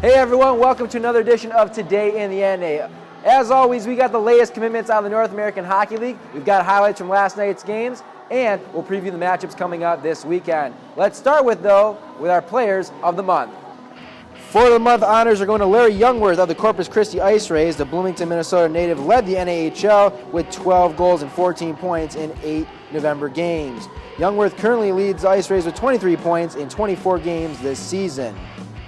Hey everyone, welcome to another edition of Today in the NA. As always, we got the latest commitments out of the North American Hockey League. We've got highlights from last night's games, and we'll preview the matchups coming up this weekend. Let's start with our players of the month. For the month, honors are going to Larry Youngworth of the Corpus Christi Ice Rays. The Bloomington, Minnesota native led the NAHL with 12 goals and 14 points in 8 November games. Youngworth currently leads the Ice Rays with 23 points in 24 games this season.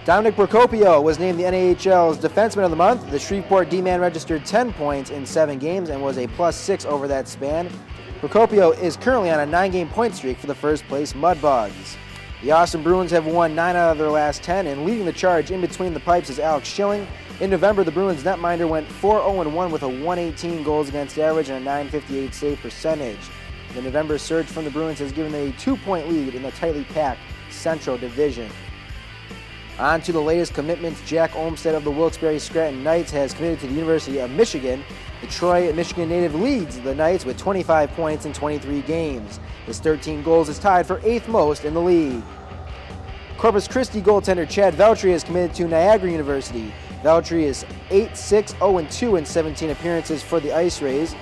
Dominic Procopio was named the NAHL's Defenseman of the Month. The Shreveport D-man registered 10 points in 7 games and was a +6 over that span. Procopio is currently on a 9-game point streak for the first-place Mudbugs. The Austin Bruins have won 9 out of their last 10, and leading the charge in between the pipes is Alex Schilling. In November, the Bruins netminder went 4-0-1 with a 118 goals against average and a .958 save percentage. The November surge from the Bruins has given them a 2-point lead in the tightly packed Central Division. On to the latest commitments. Jack Olmstead of the Wilkes-Barre Scranton Knights has committed to the University of Michigan. The Troy, Michigan native leads the Knights with 25 points in 23 games. His 13 goals is tied for 8th most in the league. Corpus Christi goaltender Chad Veltri is committed to Niagara University. Veltri is 8-6-0-2 in 17 appearances for the Ice Rays.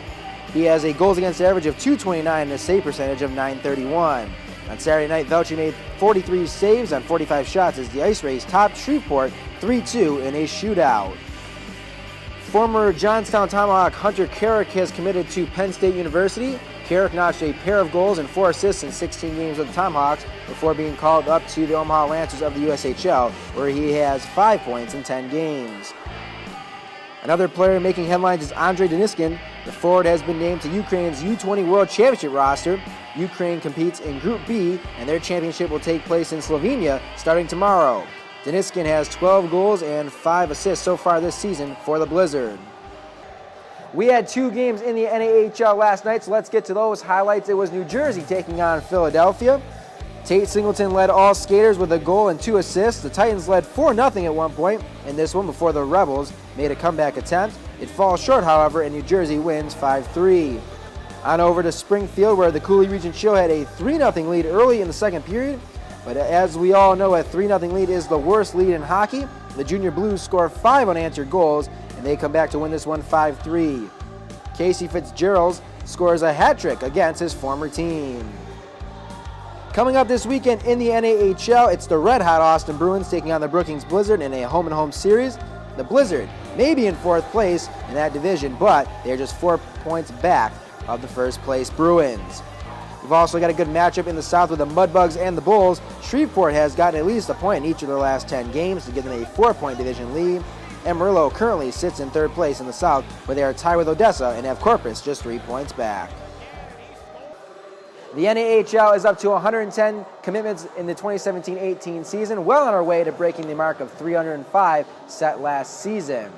He has a goals against average of .229 and a save percentage of .931. On Saturday night, Veltri made 43 saves on 45 shots as the Ice Rays topped Shreveport 3-2 in a shootout. Former Johnstown Tomahawk Hunter Carrick has committed to Penn State University. Carrick notched a pair of goals and 4 assists in 16 games with the Tomahawks before being called up to the Omaha Lancers of the USHL, where he has 5 points in 10 games. Another player making headlines is Andrei Deniskin. The forward has been named to Ukraine's U20 World Championship roster. Ukraine competes in Group B, and their championship will take place in Slovenia starting tomorrow. Deniskin has 12 goals and 5 assists so far this season for the Blizzard. We had 2 games in the NAHL last night, so let's get to those highlights. It was New Jersey taking on Philadelphia. Tate Singleton led all skaters with a goal and 2 assists. The Titans led 4-0 at one point in this one before the Rebels made a comeback attempt. It falls short, however, and New Jersey wins 5-3. On over to Springfield, where the Cooley Region Show had a 3-0 lead early in the second period. But as we all know, a 3-0 lead is the worst lead in hockey. The Junior Blues score 5 unanswered goals, and they come back to win this one 5-3. Casey Fitzgerald scores a hat trick against his former team. Coming up this weekend in the NAHL, it's the red-hot Austin Bruins taking on the Brookings Blizzard in a home-and-home series. The Blizzard may be in 4th place in that division, but they're just 4 points back of the first-place Bruins. We've also got a good matchup in the South with the Mudbugs and the Bulls. Shreveport has gotten at least a point in each of their last 10 games to give them a 4-point division lead. Amarillo currently sits in 3rd place in the South, where they are tied with Odessa and have Corpus just 3 points back. The NAHL is up to 110 commitments in the 2017-18 season, well on our way to breaking the mark of 305 set last season.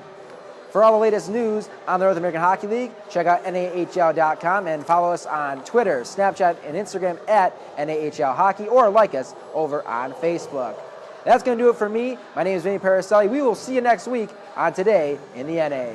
For all the latest news on the North American Hockey League, check out NAHL.com and follow us on Twitter, Snapchat, and Instagram at NAHL Hockey, or like us over on Facebook. That's going to do it for me. My name is Vinny Paracelli. We will see you next week on Today in the NA.